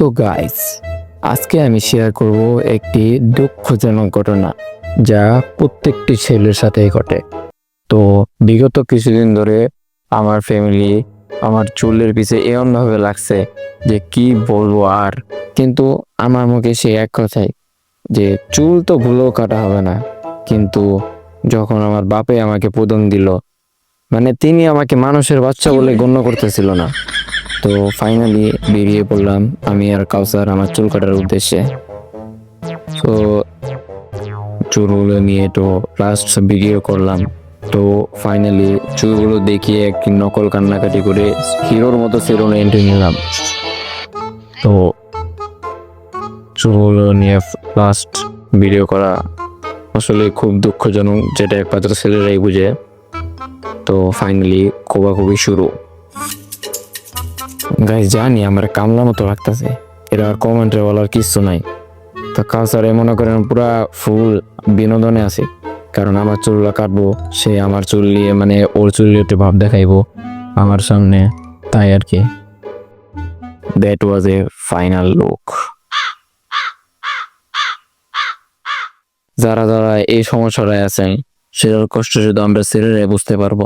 তো গাইস, আজকে আমি শেয়ার করব একটি দুঃখজনক ঘটনা যা প্রত্যেকটি ছেলের সাথেই ঘটে। তো বিগত কিছুদিন ধরে আমার ফ্যামিলি আমার চুলের পিছে এমন ভাবে লাগছে যে কি বলবো আর, কিন্তু আমার মুখে সে এক কথাই যে চুল তো ভুলেও কাটা হবে না। কিন্তু যখন আমার বাপে আমাকে প্রদান দিল, মানে তিনি আমাকে মানুষের বাচ্চা বলে গণ্য করতেছিল না। তো ফাইনালি বেরিয়ে পড়লাম আমি আর কাউসার আমার চুল কাটার উদ্দেশ্যে। তো চুলগুলো নিয়ে তো লাস্ট ভিডিও করলাম। তো ফাইনালি চুলগুলো দেখিয়ে একটি নকল কান্নাকাটি করে হিরোর মতো সেলুনে এন্ট্রি নিলাম। তো চুলগুলো নিয়ে লাস্ট ভিডিও করা আসলে খুব দুঃখজনক, যেটা একমাত্র ছেলেরাই বুঝে। তো ফাইনালি খোবাখুবি শুরু। গাইস জানি আমার কামলা মতো লাগতেছে, এরা আর কমেন্টে বলার কিছু নাই। তো কালচারে মনে করেন পুরা ফুল বিনোদনে আছে, কারণ আমার চুলগুলো কাটবো, সে আমার চুল নিয়ে মানে ওর চুল নিয়ে একটু ভাব দেখাইবো আমার সামনে, তাই আর কি। That was A final look. যারা যারা এই সমস্যাটায় আছেন সেটার কষ্ট শুধু আমরা ছেলেরাই বুঝতে পারবো।